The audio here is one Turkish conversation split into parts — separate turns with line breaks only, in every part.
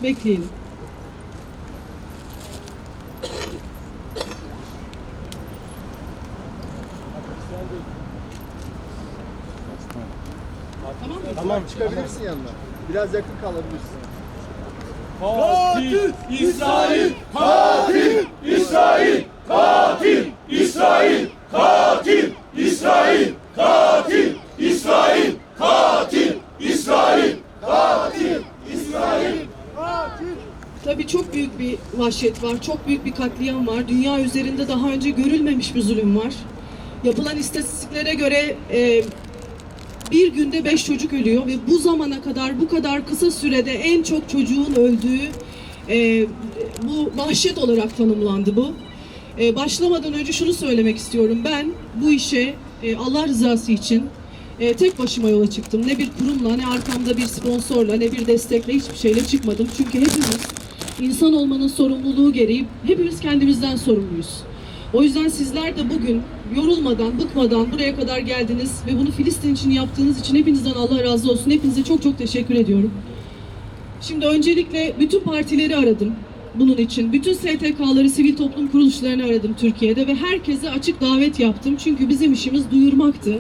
Bekleyelim. Tamam mı?
Tamam, çıkabilirsin yanına. Biraz yakın kalabilirsin.
Katil İsrail! Katil İsrail! Katil İsrail! Katil İsrail! Katil İsrail! Katil İsrail! Katil İsrail!
Tabii çok büyük bir vahşet var, çok büyük bir katliam var. Dünya üzerinde daha önce görülmemiş bir zulüm var. Yapılan istatistiklere göre bir günde 5 çocuk ölüyor ve bu zamana kadar bu kadar kısa sürede en çok çocuğun öldüğü bu vahşet olarak tanımlandı bu. Başlamadan önce şunu söylemek istiyorum. Ben bu işe Allah rızası için tek başıma yola çıktım. Ne bir kurumla, ne arkamda bir sponsorla, ne bir destekle hiçbir şeyle çıkmadım. Çünkü hepimiz insan olmanın sorumluluğu gereği hepimiz kendimizden sorumluyuz. O yüzden sizler de bugün yorulmadan, bıkmadan buraya kadar geldiniz ve bunu Filistin için yaptığınız için hepinizden Allah razı olsun. Hepinize çok çok teşekkür ediyorum. Şimdi öncelikle bütün partileri aradım bunun için. Bütün STK'ları, sivil toplum kuruluşlarını aradım Türkiye'de ve herkese açık davet yaptım. Çünkü bizim işimiz duyurmaktı.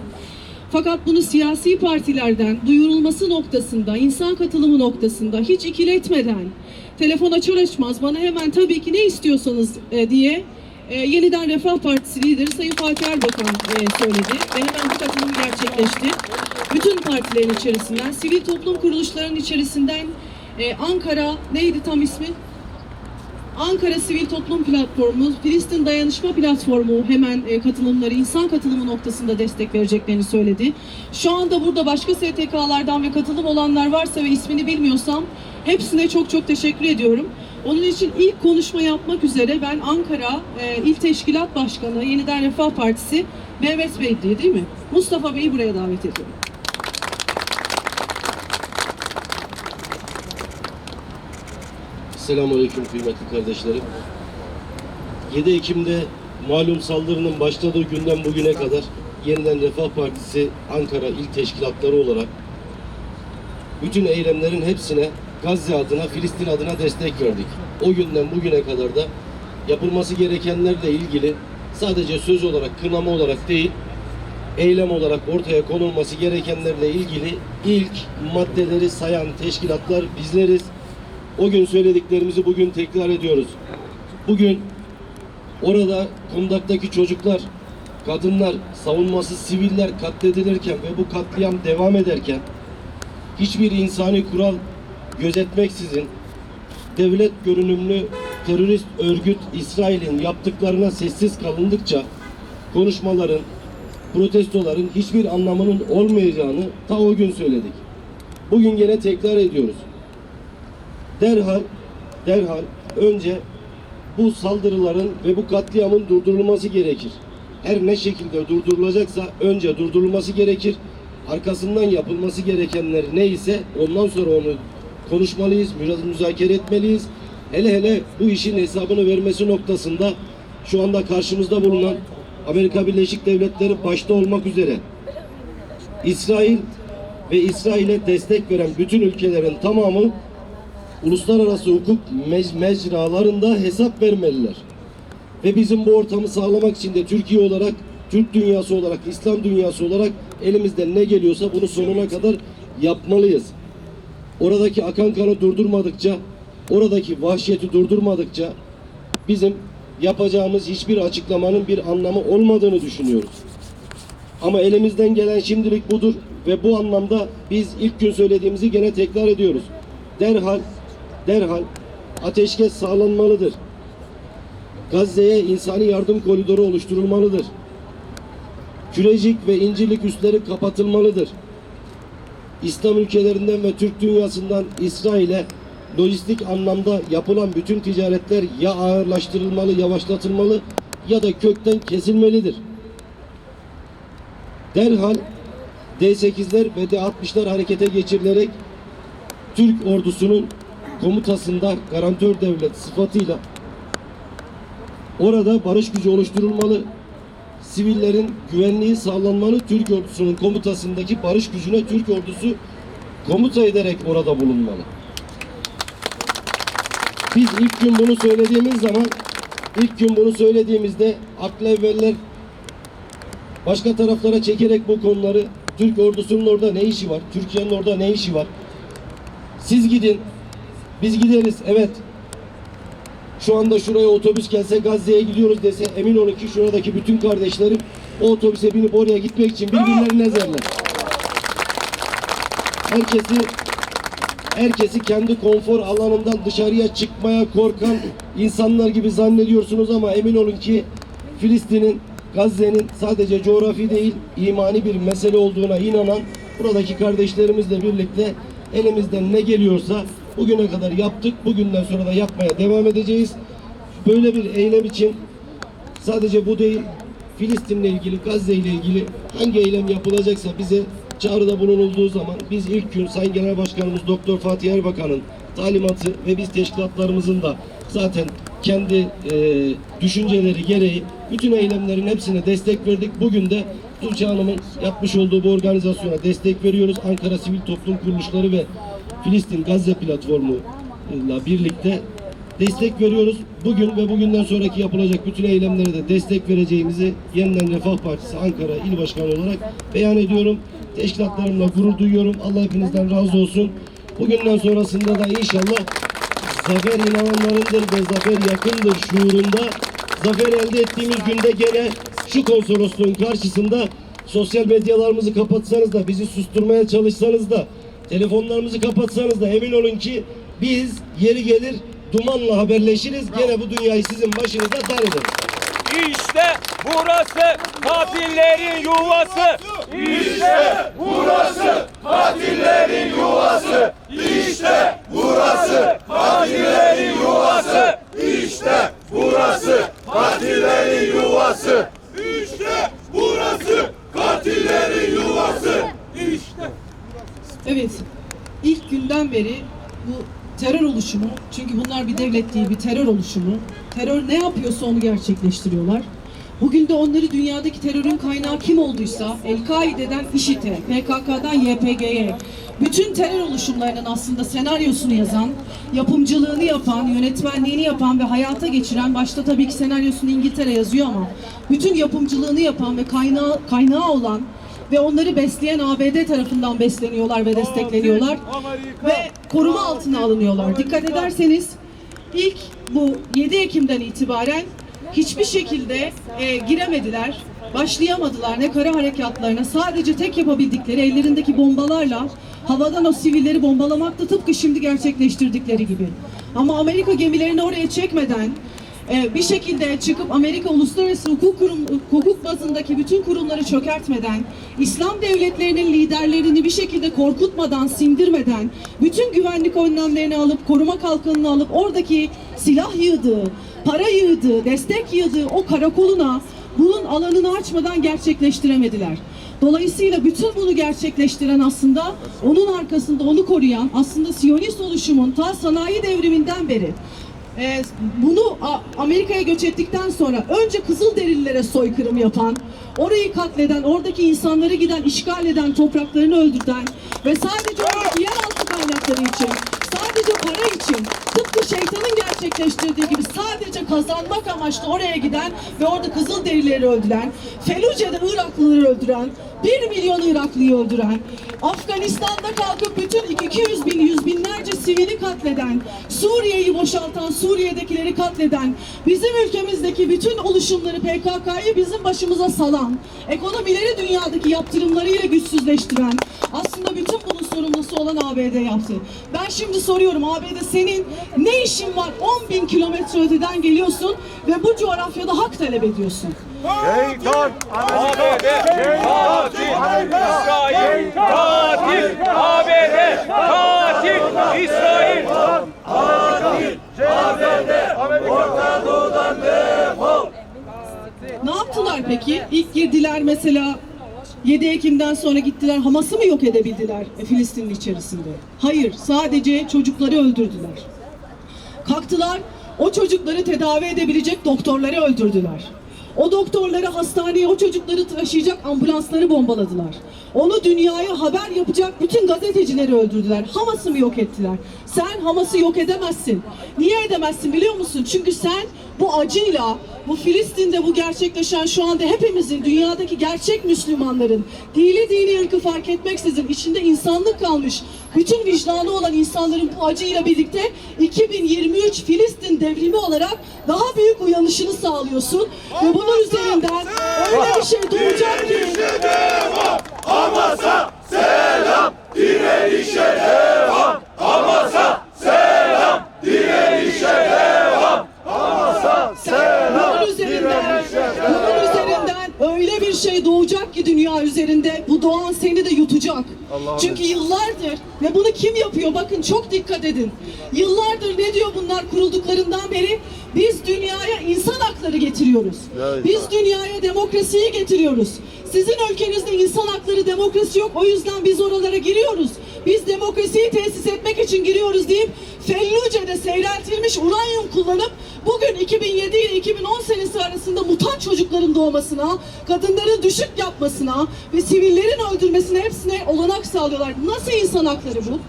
Fakat bunu siyasi partilerden duyurulması noktasında, insan katılımı noktasında hiç ikiletmeden, telefon açar açmaz bana hemen tabii ki ne istiyorsanız diye Yeniden Refah Partisi lideri Sayın Fatih Erbakan söyledi ve hemen bu katılım gerçekleşti. Bütün partilerin içerisinden, sivil toplum kuruluşlarının içerisinden Ankara, neydi tam ismi? Ankara Sivil Toplum Platformu, Filistin Dayanışma Platformu hemen katılımları, insan katılımı noktasında destek vereceklerini söyledi. Şu anda burada başka STK'lardan ve katılım olanlar varsa ve ismini bilmiyorsam hepsine çok çok teşekkür ediyorum. Onun için ilk konuşma yapmak üzere ben Ankara İl Teşkilat Başkanı Yeniden Refah Partisi Mehmet Bey değil mi? Mustafa Bey'i buraya davet ediyorum.
Selamünaleyküm kıymetli kardeşlerim. 7 Ekim'de malum saldırının başladığı günden bugüne kadar Yeniden Refah Partisi Ankara İl Teşkilatları olarak bütün eylemlerin hepsine Gazze adına, Filistin adına destek verdik. O günden bugüne kadar da yapılması gerekenlerle ilgili sadece söz olarak, kınama olarak değil, eylem olarak ortaya konulması gerekenlerle ilgili ilk maddeleri sayan teşkilatlar bizleriz. O gün söylediklerimizi bugün tekrar ediyoruz. Bugün orada kundaktaki çocuklar, kadınlar, savunmasız siviller katledilirken ve bu katliam devam ederken hiçbir insani kural gözetmeksizin devlet görünümlü terörist örgüt İsrail'in yaptıklarına sessiz kalındıkça konuşmaların, protestoların hiçbir anlamının olmayacağını ta o gün söyledik. Bugün gene tekrar ediyoruz. Derhal önce bu saldırıların ve bu katliamın durdurulması gerekir. Her ne şekilde durdurulacaksa önce durdurulması gerekir. Arkasından yapılması gerekenler neyse ondan sonra onu konuşmalıyız, biraz müzakere etmeliyiz. Hele bu işin hesabını vermesi noktasında şu anda karşımızda bulunan Amerika Birleşik Devletleri başta olmak üzere İsrail ve İsrail'e destek veren bütün ülkelerin tamamı uluslararası hukuk mecralarında hesap vermeliler. Ve bizim bu ortamı sağlamak için de Türkiye olarak, Türk dünyası olarak, İslam dünyası olarak elimizden ne geliyorsa bunu sonuna kadar yapmalıyız. Oradaki akan kanı durdurmadıkça, oradaki vahşeti durdurmadıkça bizim yapacağımız hiçbir açıklamanın bir anlamı olmadığını düşünüyoruz. Ama elimizden gelen şimdilik budur ve bu anlamda biz ilk gün söylediğimizi gene tekrar ediyoruz. Derhal ateşkes sağlanmalıdır. Gazze'ye insani yardım koridoru oluşturulmalıdır. Kürecik ve İncirlik üsleri kapatılmalıdır. İslam ülkelerinden ve Türk dünyasından İsrail'e lojistik anlamda yapılan bütün ticaretler ya ağırlaştırılmalı, yavaşlatılmalı ya da kökten kesilmelidir. Derhal D8'ler ve D60'lar harekete geçirilerek Türk ordusunun komutasında garantör devlet sıfatıyla orada barış gücü oluşturulmalı. Sivillerin güvenliği sağlanmalı. Türk ordusunun komutasındaki barış gücüne Türk ordusu komuta ederek orada bulunmalı. Biz ilk gün bunu söylediğimiz zaman, ilk gün bunu söylediğimizde akla evveller başka taraflara çekerek bu konuları, Türk ordusunun orada ne işi var, Türkiye'nin orada ne işi var? Siz gidin, biz gideriz, evet. Şu anda şuraya otobüs gelse, Gazze'ye gidiyoruz dese, emin olun ki şuradaki bütün kardeşlerim o otobüse binip oraya gitmek için birbirlerini ezerler. Herkesi kendi konfor alanından dışarıya çıkmaya korkan insanlar gibi zannediyorsunuz ama emin olun ki Filistin'in, Gazze'nin sadece coğrafi değil, imani bir mesele olduğuna inanan buradaki kardeşlerimizle birlikte elimizden ne geliyorsa bugüne kadar yaptık, bugünden sonra da yapmaya devam edeceğiz. Böyle bir eylem için sadece bu değil, Filistin'le ilgili, Gazze ile ilgili hangi eylem yapılacaksa bize çağrıda bulunulduğu zaman biz ilk gün Sayın Genel Başkanımız Doktor Fatih Erbakan'ın talimatı ve biz teşkilatlarımızın da zaten kendi düşünceleri gereği bütün eylemlerin hepsine destek verdik. Bugün de Tuğçe Hanım'ın yapmış olduğu bu organizasyona destek veriyoruz. Ankara Sivil Toplum Kuruluşları ve Filistin Gazze Platformu'yla birlikte destek veriyoruz. Bugün ve bugünden sonraki yapılacak bütün eylemlere de destek vereceğimizi Yeniden Refah Partisi Ankara İl Başkanı olarak beyan ediyorum. Teşkilatlarımla gurur duyuyorum. Allah hepinizden razı olsun. Bugünden sonrasında da inşallah zafer inananlarındır ve zafer yakındır şuurunda zafer elde ettiğimiz günde gene şu konsolosluğun karşısında sosyal medyalarımızı kapatsanız da bizi susturmaya çalışsanız da telefonlarımızı kapatsanız da emin olun ki biz yeri gelir dumanla haberleşiriz. Gene bu dünyayı sizin başınıza dar ederiz.
İşte burası katillerin yuvası. İşte burası katillerin yuvası. İşte burası katillerin yuvası. İşte burası katillerin yuvası. İşte burası katillerin yuvası. İşte.
Evet, ilk günden beri bu terör oluşumu, çünkü bunlar bir devlet değil, bir terör oluşumu. Terör ne yapıyorsa onu gerçekleştiriyorlar. Bugün de onları dünyadaki terörün kaynağı kim olduysa, El-Kaide'den IŞİD'e, PKK'dan YPG'ye, bütün terör oluşumlarının aslında senaryosunu yazan, yapımcılığını yapan, yönetmenliğini yapan ve hayata geçiren, başta tabii ki senaryosunu İngiltere yazıyor ama bütün yapımcılığını yapan ve kaynağı olan ve onları besleyen ABD tarafından besleniyorlar ve destekleniyorlar ve koruma altına alınıyorlar. Dikkat ederseniz ilk bu 7 Ekim'den itibaren hiçbir şekilde giremediler, başlayamadılar ne kara harekatlarına. Sadece tek yapabildikleri ellerindeki bombalarla havadan o sivilleri bombalamakta, tıpkı şimdi gerçekleştirdikleri gibi. Ama Amerika gemilerini oraya çekmeden bir şekilde çıkıp Amerika uluslararası hukuk bazındaki bütün kurumları çökertmeden, İslam devletlerinin liderlerini bir şekilde korkutmadan, sindirmeden, bütün güvenlik önlemlerini alıp, koruma kalkanını alıp, oradaki silah yığdığı, para yığdığı, destek yığdığı o karakoluna bunun alanını açmadan gerçekleştiremediler. Dolayısıyla bütün bunu gerçekleştiren, aslında onun arkasında onu koruyan, aslında Siyonist oluşumun ta sanayi devriminden beri bunu Amerika'ya göç ettikten sonra önce Kızılderililere soykırım yapan, orayı katleden, oradaki insanları giden, işgal eden, topraklarını öldüren ve sadece oradaki yeraltı kaynakları için, sadece para için, tıpkı şeytanın gerçekleştirdiği gibi sadece kazanmak amaçlı oraya giden ve orada Kızılderilileri öldüren, Felluce'de Iraklıları öldüren, 1 milyon Iraklıyı öldüren, Afganistan'da kalkıp bütün 200 bin, yüz binlerce sivili katleden, Suriye'yi boşaltan, Suriye'dekileri katleden, bizim ülkemizdeki bütün oluşumları, PKK'yı bizim başımıza salan, ekonomileri dünyadaki yaptırımlarıyla güçsüzleştiren, aslında bütün bunun sorumlusu olan ABD yaptı. Ben şimdi soruyorum, ABD senin ne işin var? 10.000 kilometre öteden geliyorsun ve bu coğrafyada hak talep ediyorsun.
Şeytan, ABD, katil, İsrail, katil, ABD, katil, İsrail, katil, ABD, Orta Doğu'dan defol.
Ne yaptılar peki? İlk girdiler mesela 7 Ekim'den sonra gittiler, Hamas'ı mı yok edebildiler Filistin'in içerisinde? Hayır, sadece çocukları öldürdüler. Kalktılar, o çocukları tedavi edebilecek doktorları öldürdüler. O doktorları, hastaneye o çocukları taşıyacak ambulansları bombaladılar. Onu dünyaya haber yapacak bütün gazetecileri öldürdüler. Hamas'ı mı yok ettiler? Sen Hamas'ı yok edemezsin. Niye edemezsin biliyor musun? Çünkü sen bu acıyla, bu Filistin'de bu gerçekleşen şu anda hepimizin, dünyadaki gerçek Müslümanların, dini ırkı fark etmeksizin içinde insanlık kalmış, bütün vicdanı olan insanların bu acıyla birlikte 2023 Filistin devrimi olarak daha büyük uyanışını sağlıyorsun. Ve bunun üzerinden öyle bir şey doğacak ki...
Hamas'a selam, direnişe devam. Hamas'a selam, direnişe devam. Hamas'a selam,
Bunun üzerinden öyle bir şey doğacak ki dünya üzerinde, bu doğan seni de yutacak. Çünkü yıllardır, ve bunu kim yapıyor? Bakın çok dikkat edin. Yıllardır ne diyor bunlar kurulduklarından beri? Biz dünyaya insan hakları getiriyoruz. Biz dünyaya demokrasiyi getiriyoruz. Sizin ülkenizde insan hakları, demokrasi yok. O yüzden biz oralara giriyoruz. Biz demokrasiyi tesis etmek için giriyoruz deyip Felluce'de seyreltilmiş uranyum kullanıp bugün 2007 ile 2010 senesi arasında mutant çocukların doğmasına, kadınların düşük yapmasına ve sivillerin öldürmesine hepsine olanak sağlıyorlar. Nasıl insan hakları bu?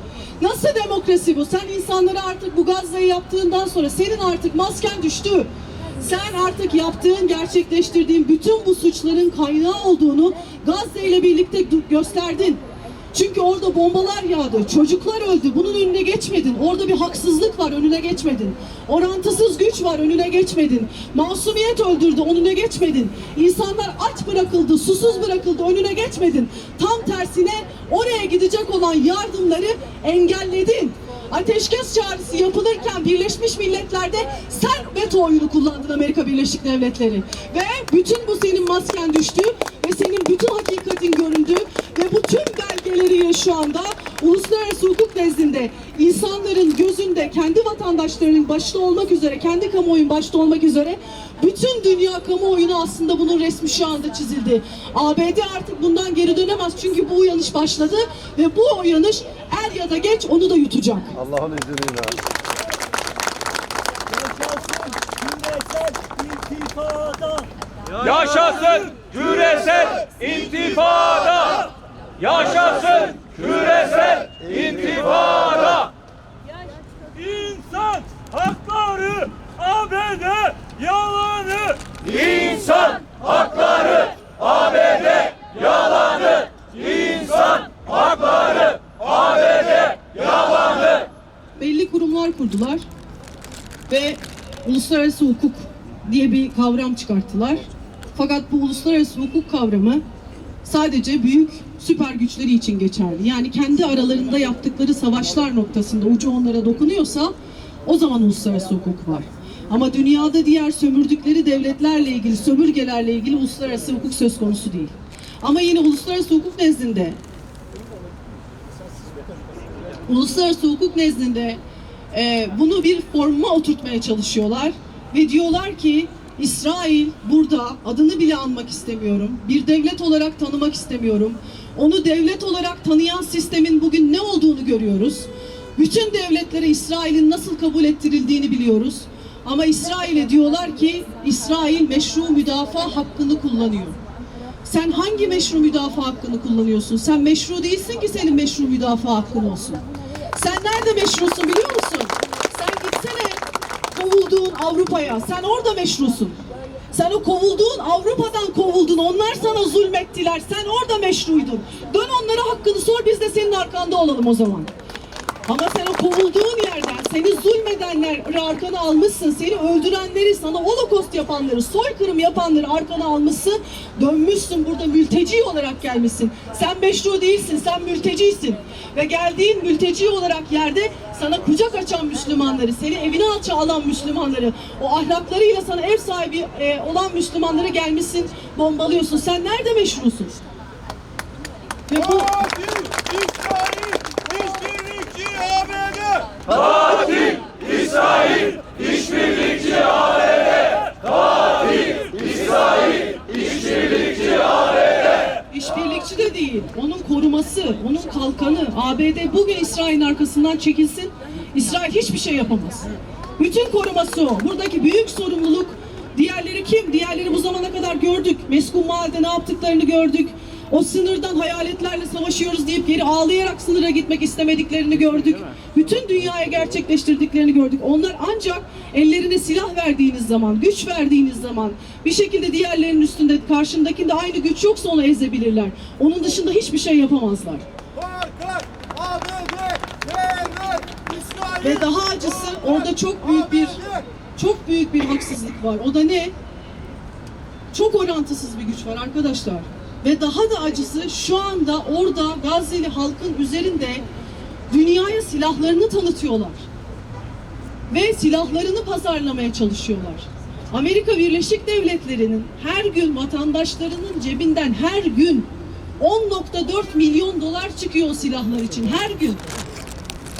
Nasıl demokrasi bu? Sen insanlara artık bu Gazze'yi yaptığından sonra senin artık masken düştü. Sen artık yaptığın, gerçekleştirdiğin bütün bu suçların kaynağı olduğunu Gazze ile birlikte gösterdin. Çünkü orada bombalar yağdı, çocuklar öldü, bunun önüne geçmedin. Orada bir haksızlık var, önüne geçmedin. Orantısız güç var, önüne geçmedin. Masumiyet öldürdü, önüne geçmedin. İnsanlar aç bırakıldı, susuz bırakıldı, önüne geçmedin. Tam tersine oraya gidecek olan yardımları engelledin. Ateşkes çağrısı yapılırken Birleşmiş Milletler'de sen veto oyunu kullandın, Amerika Birleşik Devletleri. Ve bütün bu senin masken düştü ve senin bütün hakikatin göründü ve bu tüm belgeleriyle şu anda uluslararası hukuk nezdinde insanların gözünde, kendi vatandaşlarının başta olmak üzere, kendi kamuoyun başta olmak üzere bütün dünya kamuoyuna aslında bunun resmi şu anda çizildi. ABD artık bundan geri dönemez çünkü bu uyanış başladı ve bu uyanış er ya da geç onu da yutacak.
Allah'ın izniyle.
Yaşasın küresel intifada. Yaşasın küresel intifada. İnsan hakları ABD yalanı. İnsan hakları ABD yalanı. İnsan hakları ABD yalanı.
Belli kurumlar kurdular ve uluslararası hukuk diye bir kavram çıkarttılar. Fakat bu uluslararası hukuk kavramı sadece büyük süper güçleri için geçerli. Yani kendi aralarında yaptıkları savaşlar noktasında ucu onlara dokunuyorsa o zaman uluslararası hukuk var. Ama dünyada diğer sömürdükleri devletlerle ilgili, sömürgelerle ilgili uluslararası hukuk söz konusu değil. Ama yine uluslararası hukuk nezdinde bunu bir forma oturtmaya çalışıyorlar ve diyorlar ki İsrail burada, adını bile anmak istemiyorum, bir devlet olarak tanımak istemiyorum. Onu devlet olarak tanıyan sistemin bugün ne olduğunu görüyoruz. Bütün devletlere İsrail'in nasıl kabul ettirildiğini biliyoruz. Ama İsrail'e diyorlar ki İsrail meşru müdafaa hakkını kullanıyor. Sen hangi meşru müdafaa hakkını kullanıyorsun? Sen meşru değilsin ki senin meşru müdafaa hakkın olsun. Sen nerede meşrusun biliyor musun? Sen gitsene kovulduğun Avrupa'ya. Sen orada meşrusun. Sen o kovulduğun Avrupa'dan kovuldun. Onlar sana zulmettiler. Sen orada meşruydun. Dön onlara hakkını sor, biz de senin arkanda olalım o zaman. Ama sen o kovulduğun yerden, seni zulmedenleri arkana almışsın, seni öldürenleri, sana holokost yapanları, soykırım yapanları arkana almışsın, dönmüşsün burada mülteci olarak gelmişsin. Sen meşru değilsin, sen mültecisin. Ve geldiğin mülteci olarak yerde sana kucak açan Müslümanları, seni evine alan Müslümanları, o ahlaklarıyla sana ev sahibi olan Müslümanları gelmişsin, bombalıyorsun. Sen nerede meşrusun? Ve bu...
Katil İsrail, işbirlikçi ABD. Katil İsrail, işbirlikçi ABD.
İşbirlikçi de değil, onun koruması, onun kalkanı. ABD bugün İsrail'in arkasından çekilsin, İsrail hiçbir şey yapamaz. Bütün koruması o. Buradaki büyük sorumluluk, diğerleri kim? Diğerleri bu zamana kadar gördük. Meskun Mahal'de ne yaptıklarını gördük. O sınırdan hayaletlerle savaşıyoruz deyip geri ağlayarak sınıra gitmek istemediklerini gördük. Bütün dünyaya gerçekleştirdiklerini gördük. Onlar ancak ellerine silah verdiğiniz zaman, güç verdiğiniz zaman bir şekilde diğerlerinin üstünde, karşındakinde aynı güç yoksa onu ezebilirler. Onun dışında hiçbir şey yapamazlar.
Korkak, ABD, terör, İsrail.
Ve daha acısı orada çok büyük bir haksızlık var. O da ne? Çok orantısız bir güç var arkadaşlar. Ve daha da acısı şu anda orada Gazze'li halkın üzerinde dünyaya silahlarını tanıtıyorlar. Ve silahlarını pazarlamaya çalışıyorlar. Amerika Birleşik Devletleri'nin her gün vatandaşlarının cebinden her gün 10,4 milyon dolar çıkıyor o silahlar için her gün.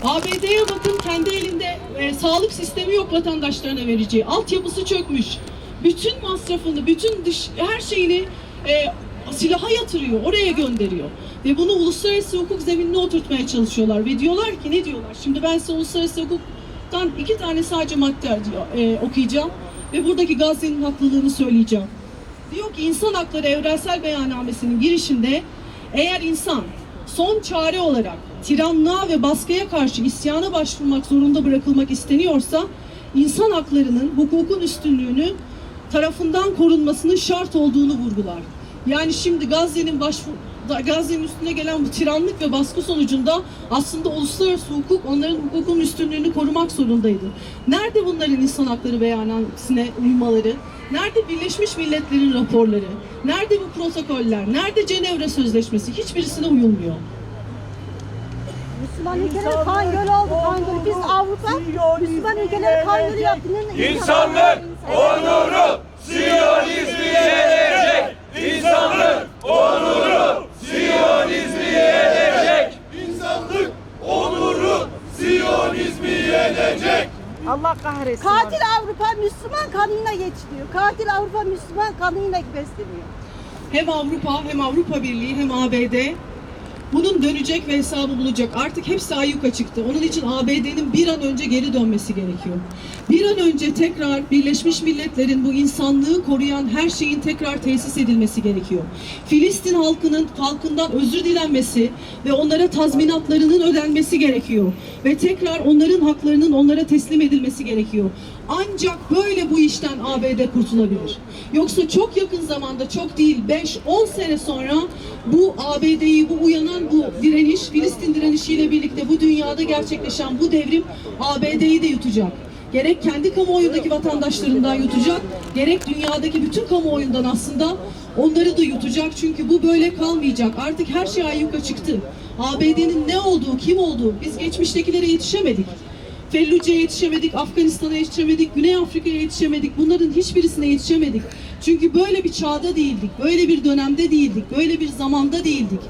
ABD'ye bakın, kendi elinde sağlık sistemi yok vatandaşlarına vereceği. Altyapısı çökmüş. Bütün masrafını, bütün her şeyini silaha yatırıyor, oraya gönderiyor. Ve bunu uluslararası hukuk zeminine oturtmaya çalışıyorlar. Ve diyorlar ki, ne diyorlar? Şimdi ben size uluslararası hukuktan 2 tane sadece madde okuyacağım. Ve buradaki Gazze'nin haklılığını söyleyeceğim. Diyor ki, İnsan Hakları Evrensel Beyannamesi'nin girişinde eğer insan son çare olarak tiranlığa ve baskıya karşı isyana başvurmak zorunda bırakılmak isteniyorsa, insan haklarının, hukukun üstünlüğünü tarafından korunmasının şart olduğunu vurgular. Yani şimdi Gazze'nin üstüne gelen bu tiranlık ve baskı sonucunda aslında uluslararası hukuk onların hukukun üstünlüğünü korumak zorundaydı. Nerede bunların insan hakları beyannamesine uymaları? Nerede Birleşmiş Milletler'in raporları? Nerede bu protokoller? Nerede Cenevre Sözleşmesi? Hiçbirisine uyulmuyor.
Müslüman ülkeler kan gölü oldu, kan gölü. Biz Avrupa, Müslüman ülkeleri kan gölü yaptı.
İnsanlık onuru Siyonizmi yenecek. İnsanlık onuru Siyonizmi yenecek. İnsanlık onuru Siyonizmi yenecek.
Allah kahretsin. Katil Avrupa Müslüman kanıyla geçiriyor. Katil Avrupa Müslüman kanıyla besleniyor.
Hem Avrupa, hem Avrupa Birliği, hem ABD bunun dönecek ve hesabı bulacak. Artık hepsi ayyuka çıktı. Onun için ABD'nin bir an önce geri dönmesi gerekiyor. Bir an önce tekrar Birleşmiş Milletler'in bu insanlığı koruyan her şeyin tekrar tesis edilmesi gerekiyor. Filistin halkından özür dilenmesi ve onlara tazminatlarının ödenmesi gerekiyor. Ve tekrar onların haklarının onlara teslim edilmesi gerekiyor. Ancak böyle bu işten ABD kurtulabilir. Yoksa çok yakın zamanda, çok değil 5-10 sene sonra bu ABD'yi, bu uyanan bu direniş, Filistin direnişiyle birlikte bu dünyada gerçekleşen bu devrim ABD'yi de yutacak. Gerek kendi kamuoyundaki vatandaşlarından yutacak, gerek dünyadaki bütün kamuoyundan aslında onları da yutacak. Çünkü bu böyle kalmayacak. Artık her şey ayyuka çıktı. ABD'nin ne olduğu, kim olduğu, biz geçmiştekilere yetişemedik. Felluce'ye yetişemedik, Afganistan'a yetişemedik, Güney Afrika'ya yetişemedik. Bunların hiçbirisine yetişemedik. Çünkü böyle bir çağda değildik, böyle bir dönemde değildik, böyle bir zamanda değildik.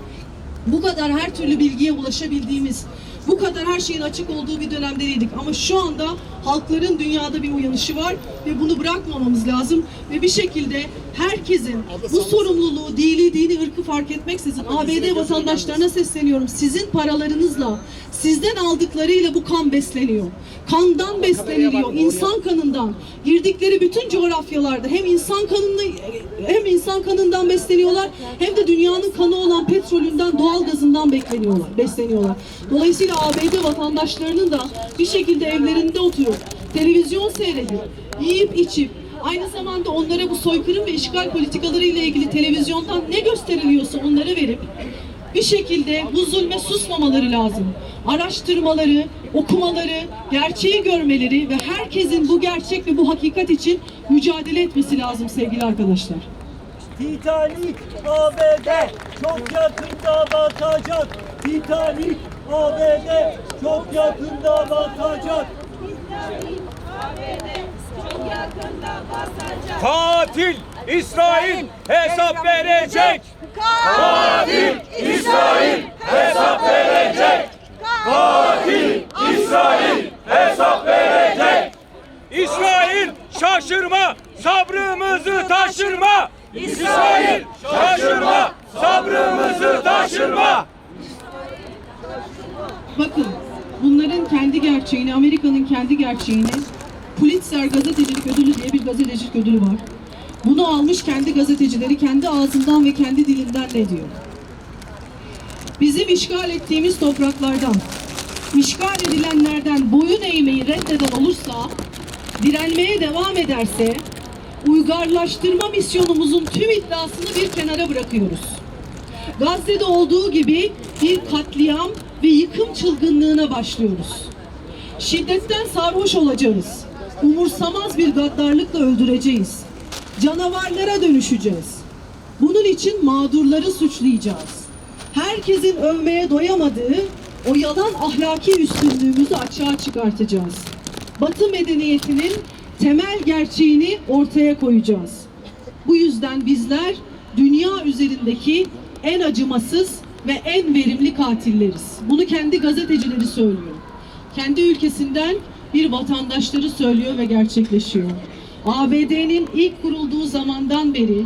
Bu kadar her türlü bilgiye ulaşabildiğimiz, bu kadar her şeyin açık olduğu bir dönemde değildik. Ama şu anda halkların dünyada bir uyanışı var ve bunu bırakmamamız lazım. Ve bir şekilde herkesin bu sorumluluğu, dini, ırkı fark etmeksizin ABD vatandaşlarına sesleniyorum. Sizin paralarınızla, sizden aldıklarıyla bu kan besleniyor. Kandan besleniliyor, insan kanından. Girdikleri bütün coğrafyalarda hem insan kanından besleniyorlar, hem de dünyanın kanı olan petrolünden, doğal gazından besleniyorlar. Dolayısıyla ABD vatandaşlarının da bir şekilde evlerinde oturup televizyon seyredip, yiyip içip, aynı zamanda onlara bu soykırım ve işgal politikaları ile ilgili televizyondan ne gösteriliyorsa onlara verip bir şekilde bu zulme susmamaları lazım. Araştırmaları, okumaları, gerçeği görmeleri ve herkesin bu gerçek ve bu hakikat için mücadele etmesi lazım sevgili arkadaşlar.
Titanic ABD çok yakında batacak. Titanic ABD çok yakında batacak.
Katil İsrail hesap verecek. Katil İsrail hesap verecek. Katil İsrail hesap verecek. İsrail şaşırma, sabrımızı taşırma. İsrail şaşırma, sabrımızı taşırma.
Bakın, bunların kendi gerçeğini, Amerika'nın kendi gerçeğini, Pulitzer Gazetecilik Ödülü diye bir gazetecilik ödülü var. Bunu almış kendi gazetecileri kendi ağzından ve kendi dilinden ne diyor? bizim işgal ettiğimiz topraklardan, işgal edilenlerden boyun eğmeyi reddeden olursa, direnmeye devam ederse, uygarlaştırma misyonumuzun tüm iddiasını bir kenara bırakıyoruz. Gazze'de olduğu gibi bir katliam ve yıkım çılgınlığına başlıyoruz. Şiddetten sarhoş olacağız. Umursamaz bir gaddarlıkla öldüreceğiz. Canavarlara dönüşeceğiz. Bunun için mağdurları suçlayacağız. Herkesin övmeye doyamadığı o yalan ahlaki üstünlüğümüzü açığa çıkartacağız. Batı medeniyetinin temel gerçeğini ortaya koyacağız. Bu yüzden bizler dünya üzerindeki en acımasız ve en verimli katilleriz. Bunu kendi gazetecileri söylüyor. Kendi ülkesinden bir vatandaşları söylüyor ve gerçekleşiyor. ABD'nin ilk kurulduğu zamandan beri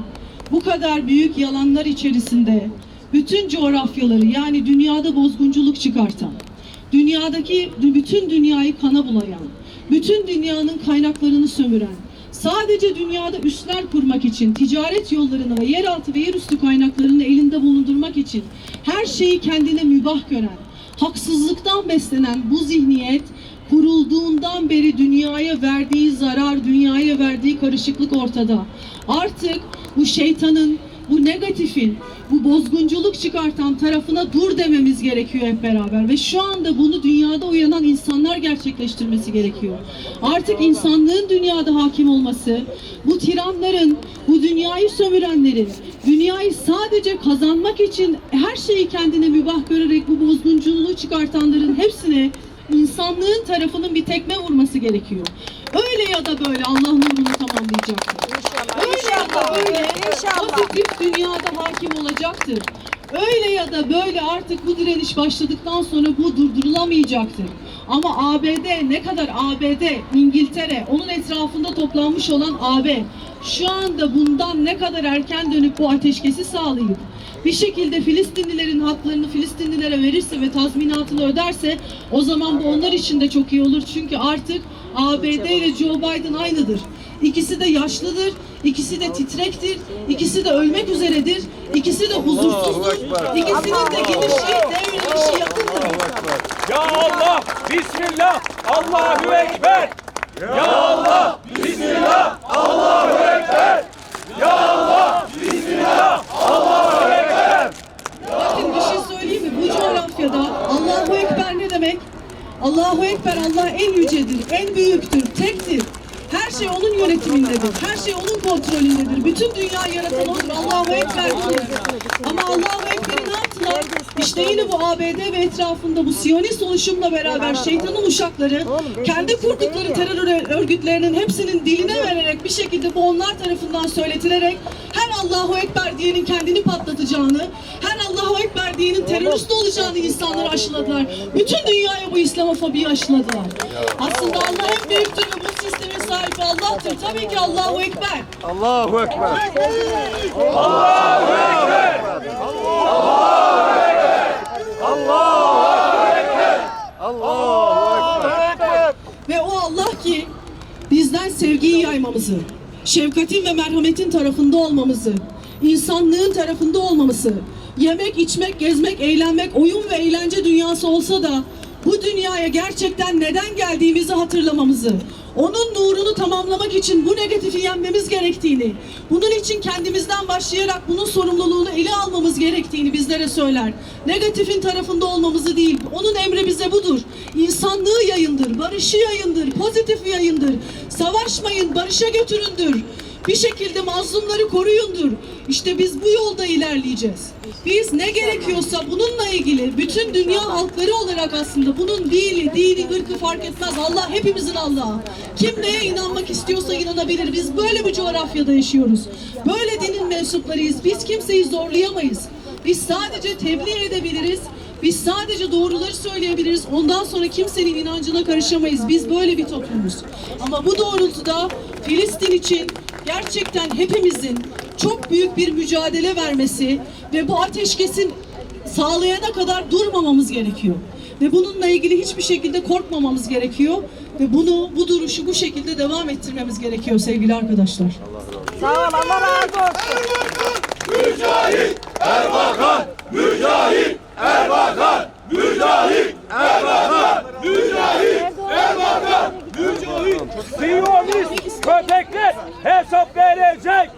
bu kadar büyük yalanlar içerisinde bütün coğrafyaları, yani dünyada bozgunculuk çıkartan, dünyadaki bütün dünyayı kana bulayan, bütün dünyanın kaynaklarını sömüren, sadece dünyada üsler kurmak için, ticaret yollarını ve yeraltı ve yerüstü kaynaklarını elinde bulundurmak için her şeyi kendine mübah gören, haksızlıktan beslenen bu zihniyet kurulduğundan beri dünyaya verdiği zarar, dünyaya verdiği karışıklık ortada. Artık bu şeytanın, bu negatifin, bu bozgunculuk çıkartan tarafına dur dememiz gerekiyor hep beraber. Ve şu anda bunu dünyada uyanan insanlar gerçekleştirmesi gerekiyor. Artık insanlığın dünyada hakim olması, bu tiranların, bu dünyayı sömürenlerin, dünyayı sadece kazanmak için her şeyi kendine mübah görerek bu bozgunculuğu çıkartanların hepsine insanlığın tarafının bir tekme vurması gerekiyor. Öyle ya da böyle Allah nurunu tamamlayacaktır. Öyle ya da böyle pozitif dünyada hakim olacaktır. Öyle ya da böyle artık bu direniş başladıktan sonra bu durdurulamayacaktır. Ama ABD, ne kadar ABD, İngiltere, onun etrafında toplanmış olan AB, şu anda bundan ne kadar erken dönüp bu ateşkesi sağlayıp bir şekilde Filistinlilerin haklarını Filistinlilere verirse ve tazminatını öderse, o zaman bu onlar için de çok iyi olur. Çünkü artık ABD ile Joe Biden aynıdır. İkisi de yaşlıdır, ikisi de titrektir, ikisi de ölmek üzeredir, ikisi de huzursuzdur, ikisinin de gidişi, devrilişi yakındır.
Ya Allah, Bismillah, Allahu Ekber. Ya Allah, Bismillah, Allahu Ekber. Ya Allah, Bismillah, Allahu Ekber.
Bakın bir şey söyleyeyim mi? Bu coğrafyada Allahu Ekber ne demek? Allahu Ekber, Allah en yücedir, en büyüktür, tektir. Her şey onun yönetimindedir. Her şey onun kontrolündedir. Bütün dünya yaratan odur. Allahu Ekber diyor. Ama Allahu Ekber'i ne yaptılar? İşte yine bu ABD ve etrafında bu Siyonist oluşumla beraber şeytanın uşakları kendi kurdukları terör örgütlerinin hepsinin diline vererek bir şekilde bu onlar tarafından söyletilerek her Allahu Ekber diyenin kendini patlatacağını, her Allahu Ekber diyenin terörist olacağını insanlara aşıladılar. Bütün dünyaya bu İslamofobiyi aşıladılar. Aslında Allah en büyüktür ve bu sistemin sahibi Allah'tır. Tabii ki Allahu Ekber.
Allahu Ekber.
Allahu Ekber. Allahu Ekber.
Ve o Allah ki bizden sevgiyi yaymamızı, şefkatin ve merhametin tarafında olmamızı, insanlığın tarafında olmamızı, yemek, içmek, gezmek, eğlenmek, oyun ve eğlence dünyası olsa da bu dünyaya gerçekten neden geldiğimizi hatırlamamızı, onun nurunu tamamlamak için bu negatifi yenmemiz gerektiğini, bunun için kendimizden başlayarak bunun sorumluluğunu ele almamız gerektiğini bizlere söyler. Negatifin tarafında olmamızı değil, onun emri bize budur. İnsanlığı yayındır, barışı yayındır, pozitifi yayındır. Savaşmayın, barışa götüründür. Bir şekilde mazlumları koruyundur. İşte biz bu yolda ilerleyeceğiz. Biz ne gerekiyorsa bununla ilgili bütün dünya halkları olarak aslında bunun dini, ırkı fark etmez. Allah hepimizin Allah'ı. Kim neye inanmak istiyorsa inanabilir. Biz böyle bir coğrafyada yaşıyoruz. Böyle dinin mensuplarıyız. Biz kimseyi zorlayamayız. Biz sadece tebliğ edebiliriz. Biz sadece doğruları söyleyebiliriz. Ondan sonra kimsenin inancına karışamayız. Biz böyle bir toplumuz. Ama bu doğrultuda Filistin için gerçekten hepimizin çok büyük bir mücadele vermesi ve bu ateşkesin sağlayana kadar durmamamız gerekiyor. Ve bununla ilgili hiçbir şekilde korkmamamız gerekiyor. Ve bu duruşu bu şekilde devam ettirmemiz gerekiyor sevgili arkadaşlar.
Sağ ol, Allah razı olsun.
Mücahit Erbakan, mücahit Erbakan! Mücahit! Erbakan! Mücahit! Erbakan! Mücahit! Siyonist köpekler hesap verecek!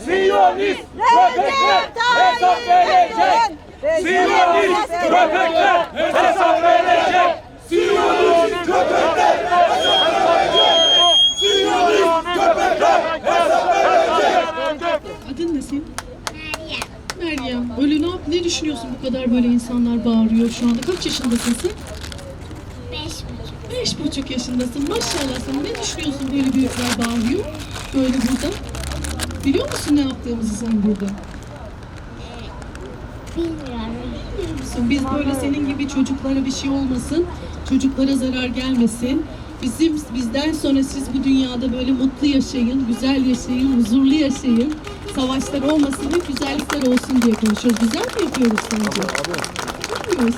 Siyonist köpekler hesap verecek! Siyonist köpekler hesap verecek! Siyonist köpekler hesap verecek! Siyonist köpekler hesap verecek!
Adın ne senin? Meryem. Öyle ne düşünüyorsun bu kadar böyle insanlar bağırıyor şu anda? Kaç yaşındasın sen? 5,5 yaşındasın. Maşallah sana. Ne düşünüyorsun böyle büyükler bağırıyor? Böyle burada. Biliyor musun ne yaptığımızı sen burada? Biliyor musun? Biz böyle senin gibi çocuklara bir şey olmasın. Çocuklara zarar gelmesin. Bizden sonra siz bu dünyada böyle mutlu yaşayın, güzel yaşayın, huzurlu yaşayın. Savaşlar olmasın, hep güzellikler olsun diye konuşuyoruz. Güzel mi yapıyoruz sence? Yapıyoruz.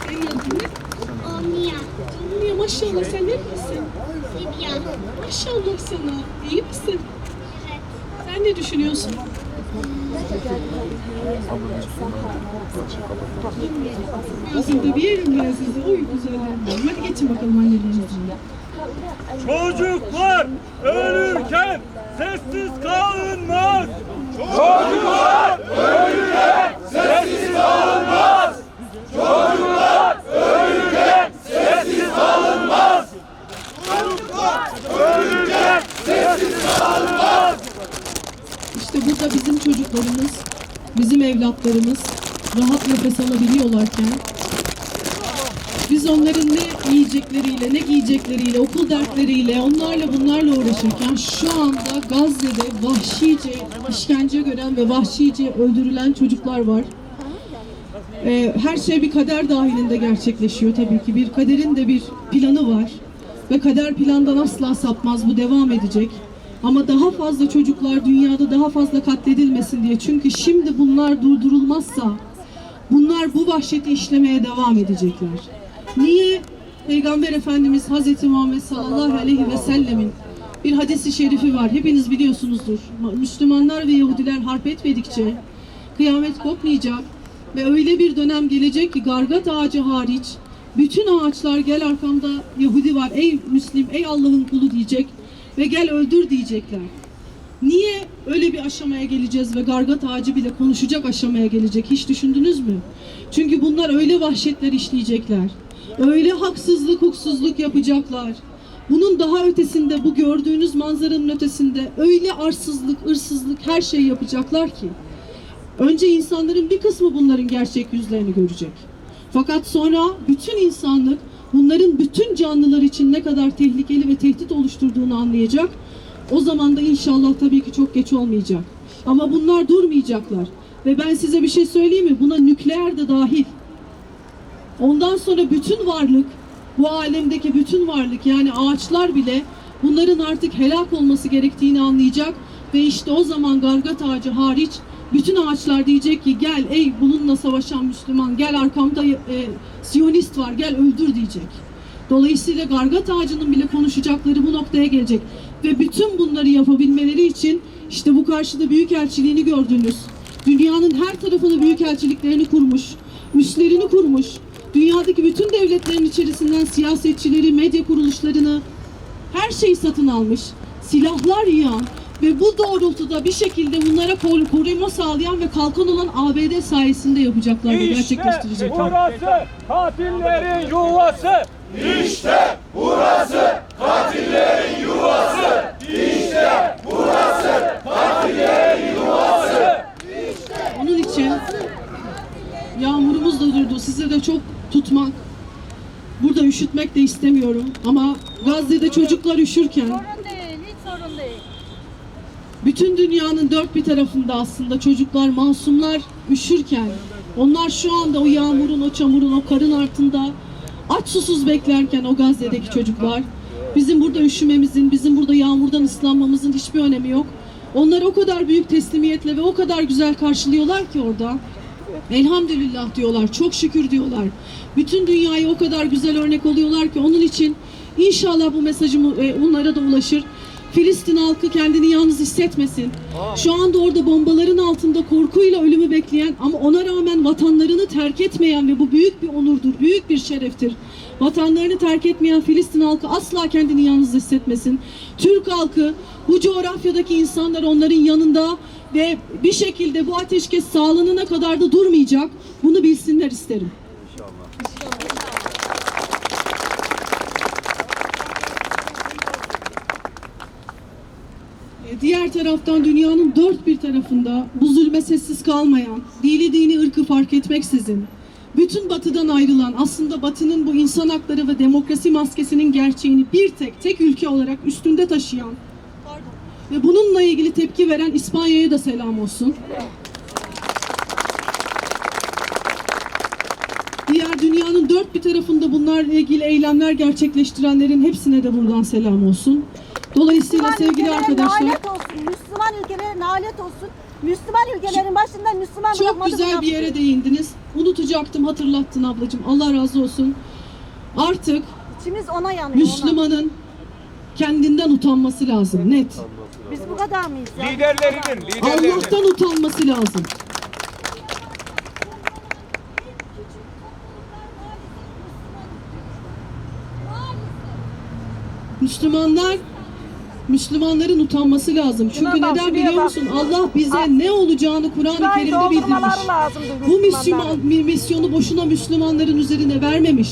Senin adın ne? Omniya, maşallah sen ne misin? Maşallah sana. İyi misin? Sen ne düşünüyorsun? Bilmiyorsun tabii yerim ben sizi. Oy güzeller. Hadi geçin bakalım annelerinizle.
Çocuklar ölürken sessiz kalınmaz.
Çocuklar ölürken sessiz kalınmaz! Çocuklar ölürken sessiz kalınmaz! Çocuklar ölürken sessiz kalınmaz!
İşte burada bizim çocuklarımız, bizim evlatlarımız rahat nefes alabiliyorlarken biz onların ne yiyecekleriyle, ne giyecekleriyle, okul dertleriyle, onlarla bunlarla uğraşırken şu anda Gazze'de vahşice işkence gören ve vahşice öldürülen çocuklar var. Her şey bir kader dahilinde gerçekleşiyor tabii ki. Bir kaderin de bir planı var ve kader plandan asla sapmaz, bu devam edecek. Ama daha fazla çocuklar dünyada daha fazla katledilmesin diye. Çünkü şimdi bunlar durdurulmazsa bunlar bu vahşeti işlemeye devam edecekler. Niye? Peygamber Efendimiz Hazreti Muhammed sallallahu aleyhi ve sellemin bir hadisi şerifi var. Hepiniz biliyorsunuzdur. Müslümanlar ve Yahudiler harp etmedikçe kıyamet kopmayacak ve öyle bir dönem gelecek ki gargat ağacı hariç bütün ağaçlar gel arkamda Yahudi var, ey Müslim, ey Allah'ın kulu diyecek ve gel öldür diyecekler. Niye öyle bir aşamaya geleceğiz ve gargat ağacı bile konuşacak aşamaya gelecek? Hiç düşündünüz mü? Çünkü bunlar öyle vahşetler işleyecekler. Öyle haksızlık, hukuksuzluk yapacaklar. Bunun daha ötesinde, bu gördüğünüz manzaranın ötesinde öyle arsızlık, hırsızlık her şey yapacaklar ki. Önce insanların bir kısmı bunların gerçek yüzlerini görecek. Fakat sonra bütün insanlık bunların bütün canlılar için ne kadar tehlikeli ve tehdit oluşturduğunu anlayacak. O zaman da inşallah tabii ki çok geç olmayacak. Ama bunlar durmayacaklar. Ve ben size bir şey söyleyeyim mi? Buna nükleer de dahil. Ondan sonra bütün varlık, bu alemdeki bütün varlık yani ağaçlar bile bunların artık helak olması gerektiğini anlayacak. Ve işte o zaman gargat ağacı hariç bütün ağaçlar diyecek ki gel ey bununla savaşan Müslüman, gel arkamda Siyonist var, gel öldür diyecek. Dolayısıyla gargat ağacının bile konuşacakları bu noktaya gelecek. Ve bütün bunları yapabilmeleri için işte bu karşıda büyükelçiliğini gördünüz. Dünyanın her tarafına büyükelçiliklerini kurmuş, üslerini kurmuş. Dünyadaki bütün devletlerin içerisinden siyasetçileri, medya kuruluşlarını her şeyi satın almış. Silahlar yığan ve bu doğrultuda bir şekilde bunlara koruma sağlayan ve kalkan olan ABD sayesinde yapacaklar ve gerçekleştirecekler.
Burası katillerin yuvası. İşte burası katillerin yuvası. İşte burası katillerin yuvası.
Onun için yağmurumuz da durdu. Size de çok tutmak, burada üşütmek de istemiyorum. Ama Gazze'de çocuklar üşürken
Sorun değil, hiç sorun değil.
bütün dünyanın dört bir tarafında aslında çocuklar, masumlar üşürken onlar şu anda o yağmurun, o çamurun, o karın altında aç susuz beklerken o Gazze'deki çocuklar bizim burada üşümemizin, bizim burada yağmurdan ıslanmamızın hiçbir önemi yok. Onlar o kadar büyük teslimiyetle ve o kadar güzel karşılıyorlar ki orada. Elhamdülillah diyorlar, çok şükür diyorlar. Bütün dünyaya o kadar güzel örnek oluyorlar ki onun için inşallah bu mesajım onlara da ulaşır. Filistin halkı kendini yalnız hissetmesin. Şu anda orada bombaların altında korkuyla ölümü bekleyen ama ona rağmen vatanlarını terk etmeyen ve bu büyük bir onurdur, büyük bir şereftir. Vatanlarını terk etmeyen Filistin halkı asla kendini yalnız hissetmesin. Türk halkı, bu coğrafyadaki insanlar onların yanında ve bir şekilde bu ateşkes sağlanana kadar da durmayacak. Bunu bilsinler isterim. Diğer taraftan dünyanın dört bir tarafında bu zulme sessiz kalmayan, dini ırkı fark etmeksizin, bütün batıdan ayrılan, aslında batının bu insan hakları ve demokrasi maskesinin gerçeğini bir tek ülke olarak üstünde taşıyan ve bununla ilgili tepki veren İspanya'ya da selam olsun. Diğer dünyanın dört bir tarafında bunlarla ilgili eylemler gerçekleştirenlerin hepsine de buradan selam olsun. Dolayısıyla
Müslüman
sevgili
ülkelere
arkadaşlar,
nalet olsun. Müslüman ülkelere nalet olsun. Müslüman ülkelerin başında Müslüman
çok
bırakmadı
güzel bir yere değindiniz. Unutacaktım, hatırlattın ablacığım. Allah razı olsun. Artık
İçimiz ona yanıyor. Ona.
Müslümanın kendinden utanması lazım, net.
Biz bu kadar mıyız ya?
Liderlerinin.
Allah'tan utanması lazım. Müslümanların utanması lazım. Çünkü neden biliyor musun? Allah bize ne olacağını Kur'an-ı Kerim'de bildirmiş. Bu misyonu boşuna Müslümanların üzerine vermemiş.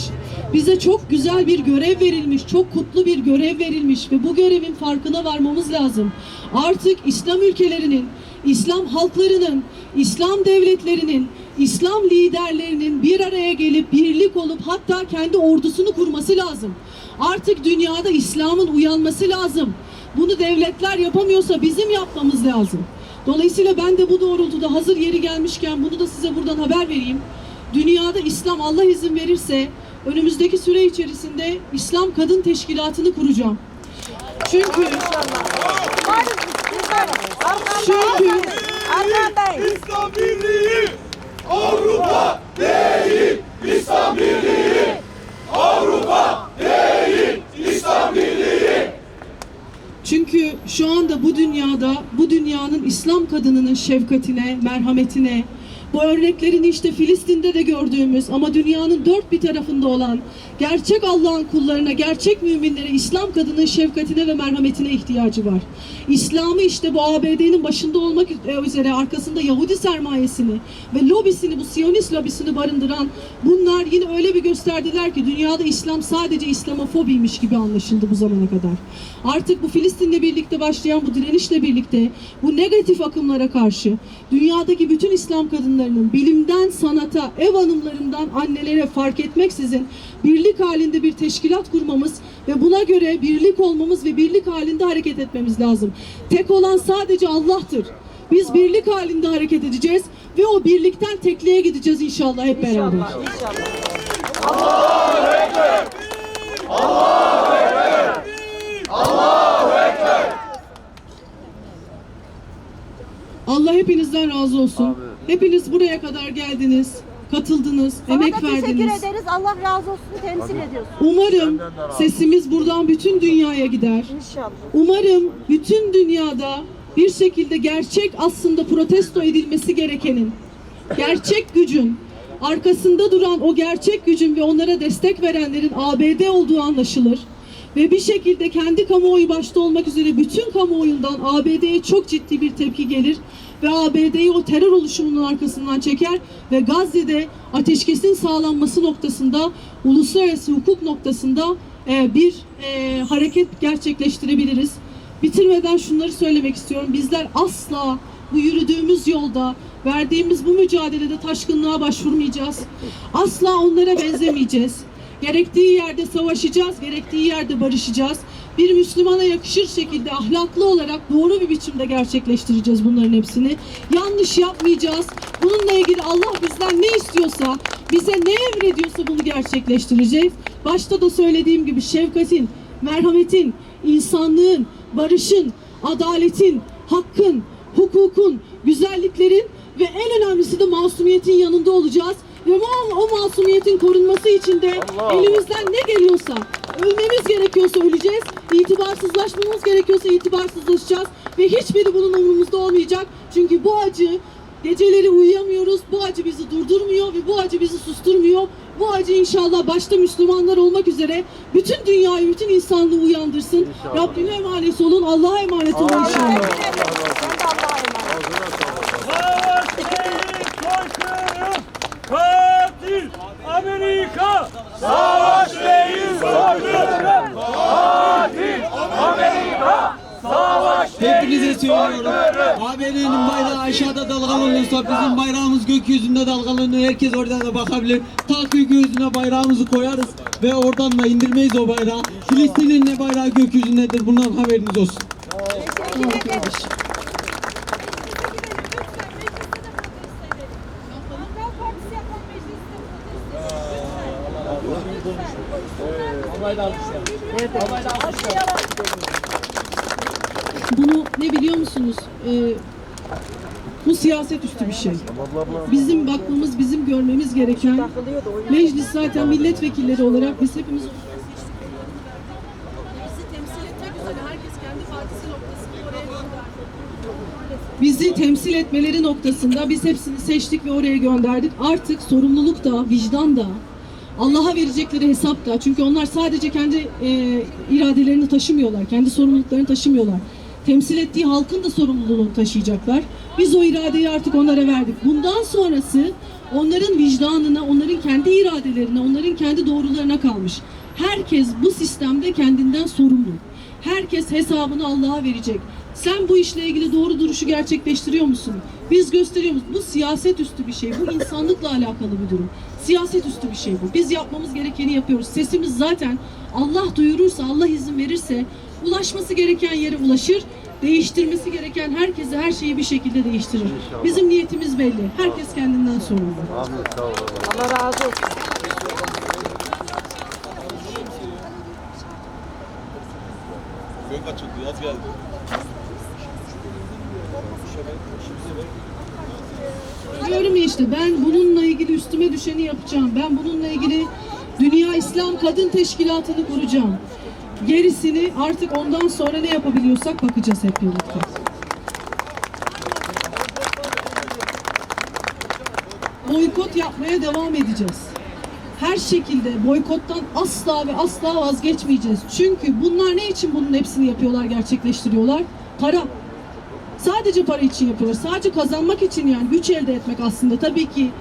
Bize çok güzel bir görev verilmiş, çok kutlu bir görev verilmiş ve bu görevin farkına varmamız lazım. Artık İslam ülkelerinin, İslam halklarının, İslam devletlerinin, İslam liderlerinin bir araya gelip birlik olup hatta kendi ordusunu kurması lazım. Artık dünyada İslam'ın uyanması lazım. Bunu devletler yapamıyorsa bizim yapmamız lazım. Dolayısıyla ben de bu doğrultuda hazır yeri gelmişken bunu da size buradan haber vereyim. Dünyada İslam, Allah izin verirse önümüzdeki süre içerisinde İslam Kadın Teşkilatı'nı kuracağım. Çünkü
İslam Birliği Avrupa değil, İslam Birliği Avrupa değil, İslam Birliği.
Çünkü şu anda bu dünyada, bu dünyanın İslam kadınının şefkatine, merhametine, bu örneklerini işte Filistin'de de gördüğümüz ama dünyanın dört bir tarafında olan gerçek Allah'ın kullarına, gerçek müminlere İslam kadının şefkatine ve merhametine ihtiyacı var. İslam'ı işte bu ABD'nin başında olmak üzere arkasında Yahudi sermayesini ve lobisini, bu Siyonist lobisini barındıran bunlar yine öyle bir gösterdiler ki dünyada İslam sadece İslamofobiymiş gibi anlaşıldı bu zamana kadar. Artık bu Filistin'le birlikte başlayan bu direnişle birlikte bu negatif akımlara karşı dünyadaki bütün İslam kadınlarının bilimden sanata, ev hanımlarından annelere fark etmeksizin birlik halinde bir teşkilat kurmamız ve buna göre birlik olmamız ve birlik halinde hareket etmemiz lazım. Tek olan sadece Allah'tır. Biz birlik halinde hareket edeceğiz ve o birlikten tekliğe gideceğiz inşallah hep beraber.
Allahu Ekber! Allahu Ekber! Allahu Ekber!
Allah hepinizden razı olsun. Hepiniz buraya kadar geldiniz, katıldınız, emek
Sana da teşekkür
verdiniz.
ederiz. Allah razı olsun. Temsil ediyorsun.
Umarım sesimiz buradan bütün dünyaya gider.
İnşallah.
Umarım bütün dünyada bir şekilde gerçek aslında protesto edilmesi gerekenin, gerçek gücün, arkasında duran o gerçek gücün ve onlara destek verenlerin ABD olduğu anlaşılır. Ve bir şekilde kendi kamuoyu başta olmak üzere bütün kamuoyundan ABD'ye çok ciddi bir tepki gelir ve ABD'yi o terör oluşumunun arkasından çeker ve Gazze'de ateşkesin sağlanması noktasında, uluslararası hukuk noktasında bir hareket gerçekleştirebiliriz. Bitirmeden şunları söylemek istiyorum. Bizler asla bu yürüdüğümüz yolda, verdiğimiz bu mücadelede taşkınlığa başvurmayacağız. Asla onlara benzemeyeceğiz. Gerektiği yerde savaşacağız, gerektiği yerde barışacağız. Bir Müslümana yakışır şekilde ahlaklı olarak doğru bir biçimde gerçekleştireceğiz bunların hepsini. Yanlış yapmayacağız. Bununla ilgili Allah bizden ne istiyorsa, bize ne emrediyorsa bunu gerçekleştireceğiz. Başta da söylediğim gibi şefkatin, merhametin, insanlığın, barışın, adaletin, hakkın, hukukun, güzelliklerin ve en önemlisi de masumiyetin yanında olacağız. Ve o masumiyetin korunması için de elimizden ne geliyorsa Ölmemiz gerekiyorsa öleceğiz. İtibarsızlaşmamız gerekiyorsa itibarsızlaşacağız. Ve hiçbiri bunun umurumuzda olmayacak. Çünkü bu acı, geceleri uyuyamıyoruz. Bu acı bizi durdurmuyor ve bu acı bizi susturmuyor. Bu acı inşallah başta Müslümanlar olmak üzere bütün dünyayı, bütün insanlığı uyandırsın. Rabbime emanet olun. Allah'a emanet olun inşallah.
Sen de Allah'a emanet.
Savaş değil soykırım, katil Amerika. Savaş değil soykırım, katil Amerika. Savaş değil
Hepinize söylüyorum.
soykırım.
ABD'nin bayrağı aşağıda dalgalanıyorsa bizim bayrağımız gökyüzünde dalgalanıyor. Herkes oradan da bakabilir. Ta gökyüzüne bayrağımızı koyarız ve oradan da indirmeyiz o bayrağı. Filistin'in ne bayrağı gökyüzündedir. Bundan haberiniz olsun.
Tamam kardeş. Bunu ne biliyor musunuz? Bu siyaset üstü bir şey. Bizim bakmamız, bizim görmemiz gereken meclis zaten milletvekilleri olarak biz hepimiz bizi temsil etmek üzere herkes kendi partisi noktasında oraya gönderdi. Bizi temsil etmeleri noktasında biz hepsini seçtik ve oraya gönderdik. Artık sorumluluk da, vicdan da, Allah'a verecekleri hesap da. Çünkü onlar sadece kendi iradelerini taşımıyorlar, kendi sorumluluklarını taşımıyorlar. Temsil ettiği halkın da sorumluluğunu taşıyacaklar. Biz o iradeyi artık onlara verdik. Bundan sonrası onların vicdanına, onların kendi iradelerine, onların kendi doğrularına kalmış. Herkes bu sistemde kendinden sorumlu. Herkes hesabını Allah'a verecek. Sen bu işle ilgili doğru duruşu gerçekleştiriyor musun? Biz gösteriyoruz. Bu siyaset üstü bir şey. Bu insanlıkla alakalı bir durum. Siyaset üstü bir şey bu. Biz yapmamız gerekeni yapıyoruz. Sesimiz zaten Allah duyurursa, Allah izin verirse ulaşması gereken yere ulaşır. Değiştirmesi gereken herkese her şeyi bir şekilde değiştirir. Bizim niyetimiz belli. Herkes kendinden sorumlu.
Allah razı olsun.
Diyorum ya işte ben bununla ilgili üstüme düşeni yapacağım. Ben bununla ilgili Dünya İslam Kadın Teşkilatı'nı kuracağım. Gerisini artık ondan sonra ne yapabiliyorsak bakacağız hep birlikte. Boykot yapmaya devam edeceğiz. Her şekilde boykottan asla ve asla vazgeçmeyeceğiz. Çünkü bunlar ne için bunun hepsini yapıyorlar, gerçekleştiriyorlar? Para. Sadece para için yapıyorlar. Sadece kazanmak için, yani güç elde etmek aslında. Tabii ki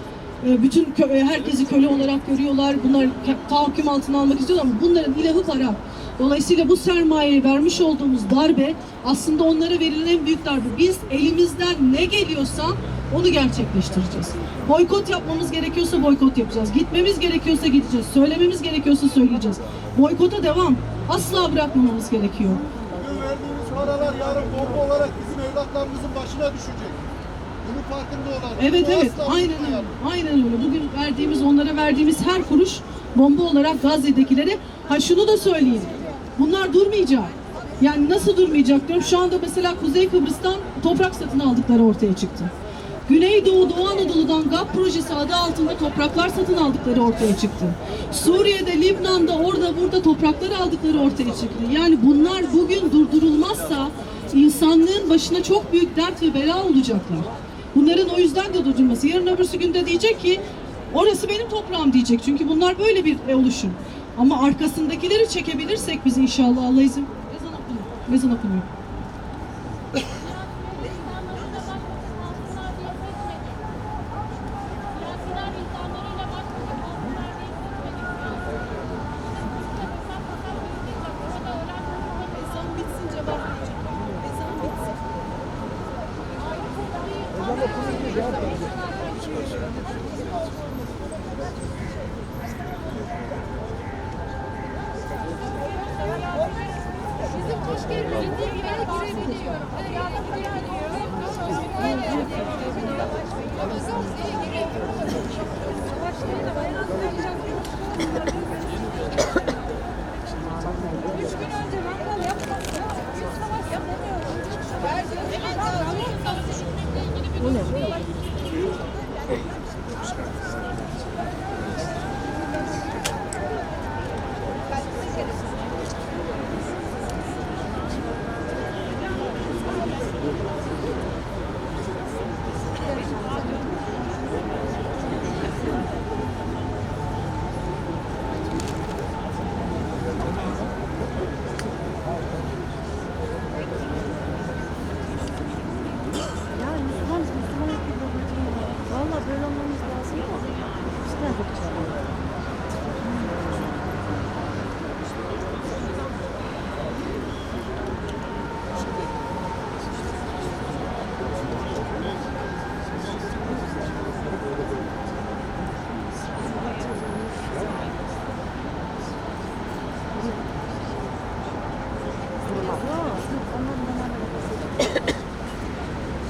bütün herkesi köle olarak görüyorlar. Bunlar tahakküm altına almak istiyorlar ama bunların ilahı para. Dolayısıyla bu sermayeye vermiş olduğumuz darbe aslında onlara verilen en büyük darbe. Biz elimizden ne geliyorsa onu gerçekleştireceğiz. Boykot yapmamız gerekiyorsa boykot yapacağız. Gitmemiz gerekiyorsa gideceğiz. Söylememiz gerekiyorsa söyleyeceğiz. Boykota devam. Asla bırakmamamız gerekiyor.
Bugün verdiğimiz paralar yarın bomba olarak bizim evlatlarımızın başına düşecek. Bunun farkında olalım.
Evet
Bunu
evet,
asla
aynen öyle.
unutmayalım.
Aynen öyle. Bugün onlara verdiğimiz her kuruş bomba olarak Gazze'dekilere. Ha şunu da söyleyeyim. Bunlar durmayacak. Yani nasıl durmayacak diyorum. Şu anda mesela Kuzey Kıbrıs'tan toprak satın aldıkları ortaya çıktı. Güneydoğu, Doğu Anadolu'dan GAP projesi adı altında topraklar satın aldıkları ortaya çıktı. Suriye'de, Lübnan'da, orada burada toprakları aldıkları ortaya çıktı. Yani bunlar bugün durdurulmazsa insanlığın başına çok büyük dert ve bela olacaklar. Bunların o yüzden de durdurulması. Yarın öbürsü günde diyecek ki orası benim toprağım diyecek. Çünkü bunlar böyle bir oluşum. Ama arkasındakileri çekebilirsek biz inşallah Allah izin... Ezan okunuyor. Ezan okunuyor. Ezan bitsin cevap vereceğim. Ezan bitsin.
Bizim hoş geldiniz diye bir yere girebiliyor. Üç gün önce mangal yapmadık. Savaş yapamıyoruz. Bu ne?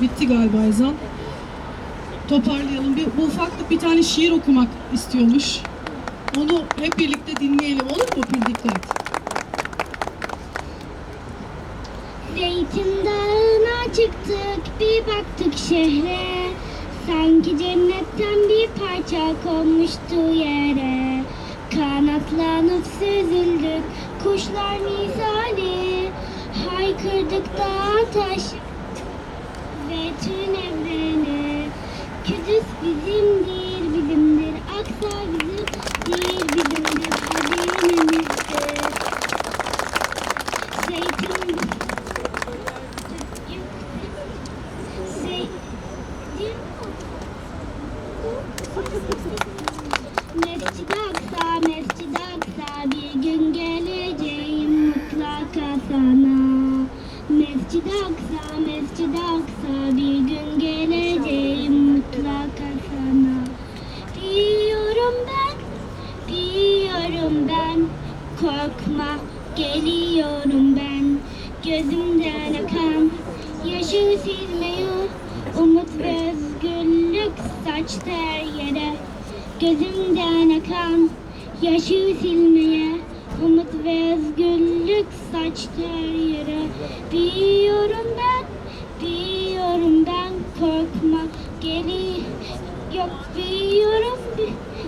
Bitti galiba ezan. Toparlayalım. Bu ufaklık bir tane şiir okumak istiyormuş. Onu hep birlikte dinleyelim, olur mu? Bir dikkat.
Zeytin Dağı'na çıktık, bir baktık şehre. Sanki cennetten bir parça konmuştu yere. Kanatlanıp süzüldük, kuşlar misali. Haykırdık dağ taş ve tüm evrene. Kudüs bizimdir, bizimdir. Aksa bizimdir, bizimdir. Hazinemizdir. Zeytin Mescid-i Aksa, Mescid-i Aksa, bir gün geleceğim mutlaka sana. Mescid-i Aksa, Mescid-i Aksa, bir gün geleceğim mutlaka sana. Biliyorum ben, korkma, geliyorum ben. Gözümden akan yaşı silmiyor, umut ve özgürlük saçtı her yere. Gözümden akan yaşı silmeye, umut ve özgürlük saçtı her yere. Biliyorum ben, korkma, yok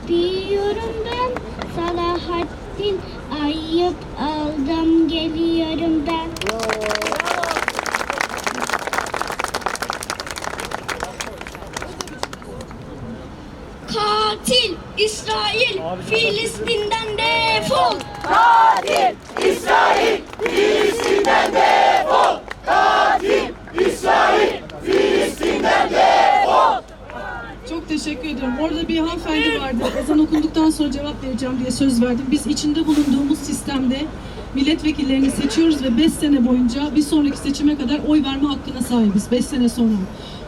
biliyorum ben. Salahattin Ayyub aldım, geliyorum ben. Katil İsrail, Filistin'den defol.
Katil İsrail, Filistin'den defol. Katil İsrail, Filistin'den defol.
Çok teşekkür ediyorum. Orada bir hanımefendi vardı. Ezan okunduktan sonra cevap vereceğim diye söz verdim. Biz içinde bulunduğumuz sistemde milletvekillerini seçiyoruz ve 5 sene boyunca bir sonraki seçime kadar oy verme hakkına sahibiz. 5 sene sonra.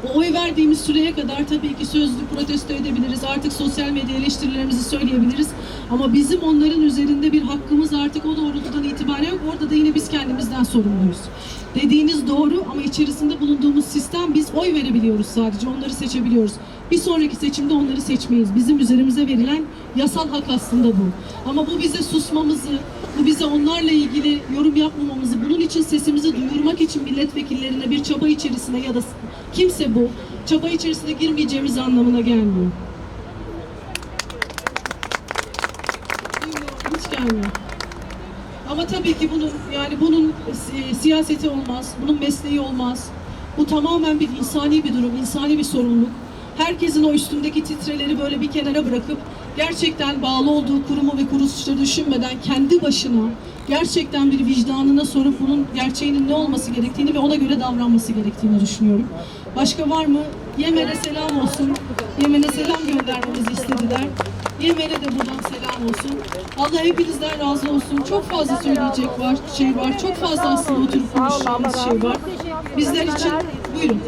O oy verdiğimiz süreye kadar tabii ki sözlü protesto edebiliriz. Artık sosyal medya eleştirilerimizi söyleyebiliriz. Ama bizim onların üzerinde bir hakkımız artık o doğrultudan itibaren yok. Orada da yine biz kendimizden sorumluyuz. Dediğiniz doğru ama içerisinde bulunduğumuz sistem, biz oy verebiliyoruz sadece. Onları seçebiliyoruz. Bir sonraki seçimde onları seçmeyiz. Bizim üzerimize verilen yasal hak aslında bu. Ama bu bize susmamızı, bu bize onlarla ilgili yorum yapmamamızı, bunun için sesimizi duyurmak için milletvekillerine bir çaba içerisine ya da kimse bu çaba içerisine girmeyeceğimiz anlamına gelmiyor. Hiç gelmiyor. Ama tabii ki bunun siyaseti olmaz, bunun mesleği olmaz. Bu tamamen bir insani bir durum, insani bir sorumluluk. Herkesin o üstündeki titreleri böyle bir kenara bırakıp gerçekten bağlı olduğu kurumu ve kuruluşları düşünmeden kendi başına gerçekten bir vicdanına sorup bunun gerçeğinin ne olması gerektiğini ve ona göre davranması gerektiğini düşünüyorum. Başka var mı? Yemen'e selam olsun. Yemen'e selam göndermemizi istediler. Yemen'e de buradan selam olsun. Allah hepinizden razı olsun. Çok fazla söyleyecek şey var. Çok fazla aslında oturup konuşacağımız şey var. Bizler için buyurun.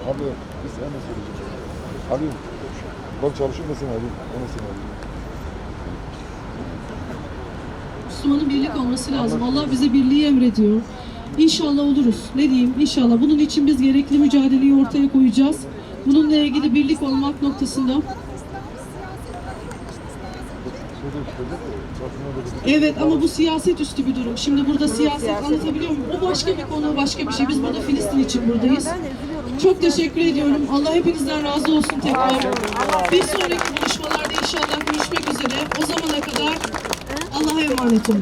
Abi biz hemen söyleyeceğiz. Abi bak çalışıyor mesela abi. O nasıl abi?
Müslümanın birlik olması lazım. Allah bize birliği emrediyor. İnşallah oluruz. Ne diyeyim? İnşallah. Bunun için biz gerekli mücadeleyi ortaya koyacağız. Bununla ilgili birlik olmak noktasında. Evet ama bu siyaset üstü bir durum. Şimdi burada siyaset, anlatabiliyor muyum? O başka bir konu, başka bir şey. Biz burada Filistin için buradayız. Çok teşekkür ediyorum. Allah hepinizden razı olsun tekrar. Bir sonraki buluşmalarda inşallah görüşmek üzere. O zamana kadar Allah'a emanet olun.